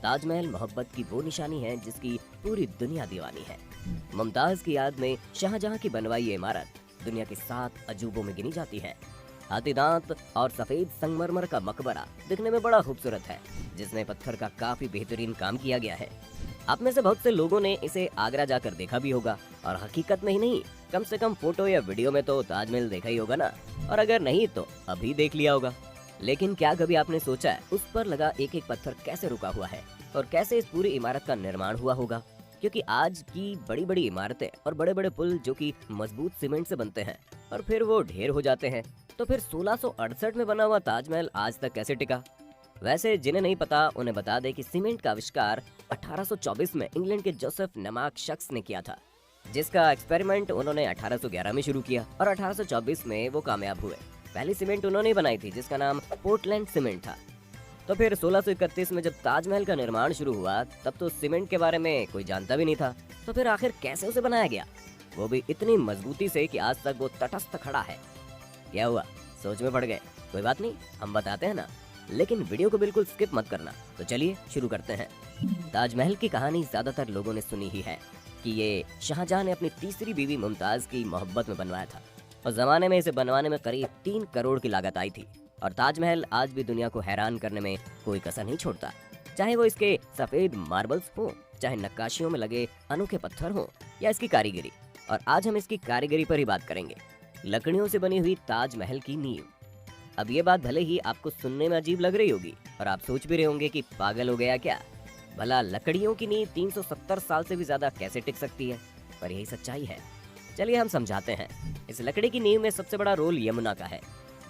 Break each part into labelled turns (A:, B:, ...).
A: ताजमहल मोहब्बत की वो निशानी है जिसकी पूरी दुनिया दीवानी है। मुमताज की याद में शाहजहां की बनवाई ये इमारत दुनिया के 7 अजूबों में गिनी जाती है। हाथी दांत और सफेद संगमरमर का मकबरा दिखने में बड़ा खूबसूरत है, जिसमें पत्थर का काफी बेहतरीन काम किया गया है। आप में से बहुत से लोगों ने इसे आगरा जाकर देखा भी होगा, और हकीकत में ही नहीं, कम से कम फोटो या वीडियो में तो ताजमहल देखा ही होगा ना, और अगर नहीं तो अभी देख लिया होगा। लेकिन क्या कभी आपने सोचा है उस पर लगा एक एक पत्थर कैसे रुका हुआ है और कैसे इस पूरी इमारत का निर्माण हुआ होगा? क्योंकि आज की बड़ी बड़ी इमारतें और बड़े बड़े पुल जो कि मजबूत सीमेंट से बनते हैं और फिर वो ढेर हो जाते हैं, तो फिर 1668 में बना हुआ ताजमहल आज तक कैसे टिका? वैसे जिन्हें नहीं पता उन्हें बता दे कि सीमेंट का आविष्कार 1824 में इंग्लैंड के जोसेफ नामक शख्स ने किया था, जिसका एक्सपेरिमेंट उन्होंने 1811 में शुरू किया और 1824 में वो कामयाब हुए। पहली सीमेंट उन्होंने बनाई थी जिसका नाम पोर्टलैंड सीमेंट था। तो फिर 1631 में जब ताजमहल का निर्माण शुरू हुआ तब तो सीमेंट के बारे में कोई जानता भी नहीं था, तो फिर आखिर कैसे उसे बनाया गया, वो भी इतनी मजबूती से कि आज तक वो तटस्थ खड़ा है। क्या हुआ, सोच में पड़ गए? कोई बात नहीं, हम बताते हैं ना, लेकिन वीडियो को बिल्कुल स्किप मत करना। तो चलिए शुरू करते हैं। ताजमहल की कहानी ज्यादातर लोगों ने सुनी ही है कि ये शाहजहां ने अपनी तीसरी बीवी मुमताज की मोहब्बत में बनवाया था, और जमाने में इसे बनवाने में करीब 3 करोड़ की लागत आई थी। और ताजमहल आज भी दुनिया को हैरान करने में कोई कसर नहीं छोड़ता, चाहे वो इसके सफेद मार्बल्स हो, चाहे नक्काशियों में लगे अनोखे पत्थर हो, या इसकी कारीगरी। और आज हम इसकी कारीगरी पर ही बात करेंगे, लकड़ियों से बनी हुई ताजमहल की नींव। अब ये बात भले ही आपको सुनने में अजीब लग रही होगी और आप सोच भी रहे होंगे कि पागल हो गया क्या, भला लकड़ियों की नींव 370 साल से भी ज्यादा कैसे टिक सकती है? पर यही सच्चाई है। चलिए हम समझाते हैं। इस लकड़ी की नींव में सबसे बड़ा रोल यमुना का है।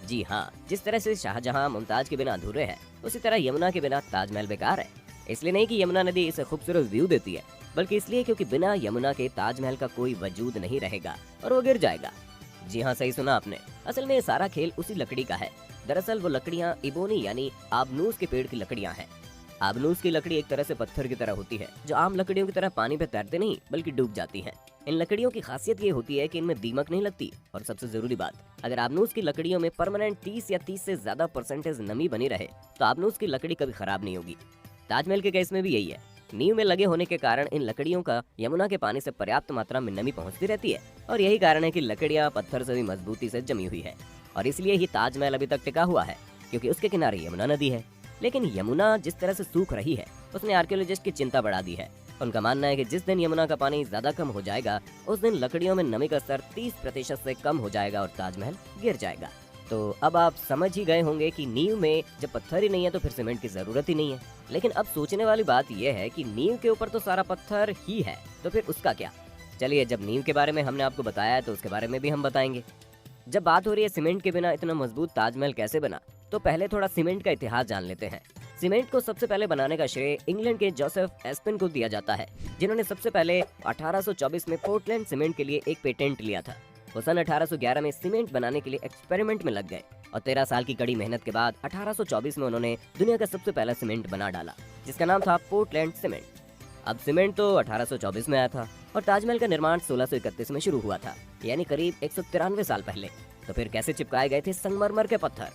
A: जी हाँ, जिस तरह से शाहजहां मुमताज के बिना अधूरे है, उसी तरह यमुना के बिना ताजमहल बेकार है। इसलिए नहीं कि यमुना नदी इसे खूबसूरत व्यू देती है, बल्कि इसलिए क्योंकि बिना यमुना के ताजमहल का कोई वजूद नहीं रहेगा और वो गिर जाएगा। जी हाँ, सही सुना आपने। असल में ये सारा खेल उसी लकड़ी का है। दरअसल वो लकड़ियाँ इबोनी यानी आबनूस के पेड़ की लकड़ियाँ हैं। आबनूस की लकड़ी एक तरह से पत्थर की तरह होती है, जो आम लकड़ियों की तरह पानी पे तैरते नहीं बल्कि डूब जाती हैं। इन लकड़ियों की खासियत ये होती है कि इनमें दीमक नहीं लगती, और सबसे जरूरी बात, अगर आबनूस की लकड़ियों में परमानेंट 30 या 30 से ज्यादा % नमी बनी रहे तो आबनूस की लकड़ी कभी खराब नहीं होगी। ताजमहल के केस में भी यही है। नींव में लगे होने के कारण इन लकड़ियों का यमुना के पानी से पर्याप्त मात्रा में नमी पहुंचती रहती है, और यही कारण है कि लकड़ियां पत्थर से भी मजबूती से जमी हुई है। और इसलिए ही ताजमहल अभी तक टिका हुआ है, क्योंकि उसके किनारे यमुना नदी है। लेकिन यमुना जिस तरह से सूख रही है उसने आर्कियोलॉजिस्ट की चिंता बढ़ा दी है। उनका मानना है कि जिस दिन यमुना का पानी ज्यादा कम हो जाएगा उस दिन लकड़ियों में नमी का स्तर 30% से कम हो जाएगा और ताजमहल गिर जाएगा। तो अब आप समझ ही गए होंगे कि नींव में जब पत्थर ही नहीं है तो फिर सीमेंट की जरूरत ही नहीं है। लेकिन अब सोचने वाली बात यह है कि नींव के ऊपर तो सारा पत्थर ही है, तो फिर उसका क्या? चलिए, जब नींव के बारे में हमने आपको बताया है तो उसके बारे में भी हम बताएंगे। जब बात हो रही है सीमेंट के बिना इतना मजबूत ताजमहल कैसे बना, तो पहले थोड़ा सीमेंट का इतिहास जान लेते हैं। सीमेंट को सबसे पहले बनाने का श्रेय इंग्लैंड के जोसेफ एस्पिन को दिया जाता है, जिन्होंने सबसे पहले 1824 में पोर्टलैंड सीमेंट के लिए एक पेटेंट लिया था। वो सन 1811 में सीमेंट बनाने के लिए एक्सपेरिमेंट में लग गए, और 13 साल की कड़ी मेहनत के बाद 1824 में उन्होंने दुनिया का सबसे पहला सीमेंट बना डाला, जिसका नाम था पोर्टलैंड सीमेंट। अब सीमेंट तो 1824 में आया था और ताजमहल का निर्माण 1631 में शुरू हुआ था, यानी करीब 193 साल पहले। तो फिर कैसे चिपकाए गए थे संगमरमर के पत्थर?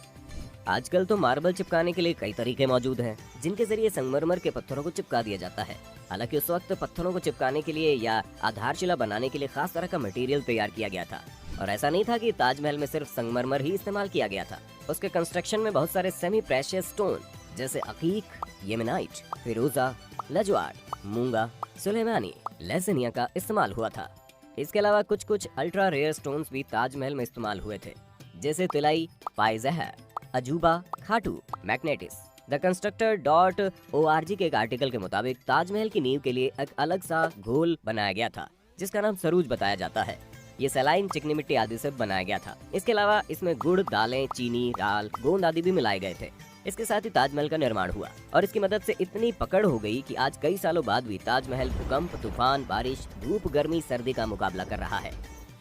A: आजकल तो मार्बल चिपकाने के लिए कई तरीके मौजूद हैं, जिनके जरिए संगमरमर के पत्थरों को चिपका दिया जाता है। हालांकि उस वक्त पत्थरों को चिपकाने के लिए या आधारशिला बनाने के लिए खास तरह का मटेरियल तैयार किया गया था, और ऐसा नहीं था कि ताजमहल में सिर्फ संगमरमर ही इस्तेमाल किया गया था। उसके कंस्ट्रक्शन में बहुत सारे सेमी प्रेशियस स्टोन जैसे अकीक, येमेनाइट, फिरोजा, लजवार्ड, मूंगा, सुलेमानी, लेज़ेनिया का इस्तेमाल हुआ था। इसके अलावा कुछ कुछ अल्ट्रा रेयर स्टोन्स भी ताजमहल में इस्तेमाल हुए थे, जैसे तिलाई, पाइजहर, अजूबा, खाटू, मैग्नेटिस। द Constructor.org के एक आर्टिकल के मुताबिक ताजमहल की नींव के लिए एक अलग सा घोल बनाया गया था, जिसका नाम सरूज बताया जाता है। ये सलाइन, चिकनी मिट्टी आदि से बनाया गया था। इसके अलावा इसमें गुड़, दालें, चीनी, दाल, गोंद आदि भी मिलाए गए थे। इसके साथ ही ताजमहल का निर्माण हुआ, और इसकी मदद से इतनी पकड़ हो गई कि आज कई सालों बाद भी ताजमहल भूकंप, तूफान, बारिश, धूप, गर्मी, सर्दी का मुकाबला कर रहा है।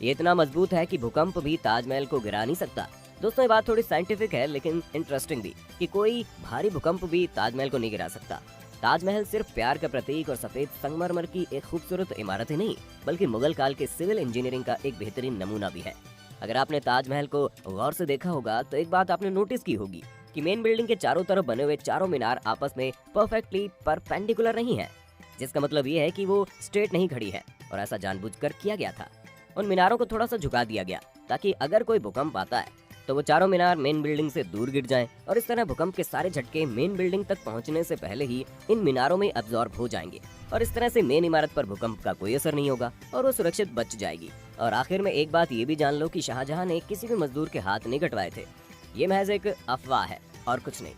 A: ये इतना मजबूत है कि भूकंप भी ताजमहल को गिरा नहीं सकता। दोस्तों, ये बात थोड़ी साइंटिफिक है लेकिन इंटरेस्टिंग भी, कि कोई भारी भूकंप भी ताजमहल को नहीं गिरा सकता। ताजमहल सिर्फ प्यार का प्रतीक और सफेद संगमरमर की एक खूबसूरत इमारत ही नहीं, बल्कि मुगल काल के सिविल इंजीनियरिंग का एक बेहतरीन नमूना भी है। अगर आपने ताजमहल को गौर से देखा होगा तो एक बात आपने नोटिस की होगी कि मेन बिल्डिंग के चारों तरफ बने हुए चारों मीनार आपस में परफेक्टली परपेंडिकुलर नहीं है, जिसका मतलब ये है कि वो स्ट्रेट नहीं खड़ी है और ऐसा जानबूझकर किया गया था। उन मीनारों को थोड़ा सा झुका दिया गया ताकि अगर कोई भूकंप आता है तो वो चारों मीनार मेन बिल्डिंग से दूर गिर जाएं और इस तरह भूकंप के सारे झटके मेन बिल्डिंग तक पहुंचने से पहले ही इन मीनारों में अब्जॉर्ब हो जाएंगे और इस तरह से मेन इमारत पर भूकंप का कोई असर नहीं होगा और वो सुरक्षित बच जाएगी। और आखिर में एक बात ये भी जान लो कि शाहजहां ने किसी भी मजदूर के हाथ नहीं कटवाए थे। ये महज एक अफवाह है और कुछ नहीं।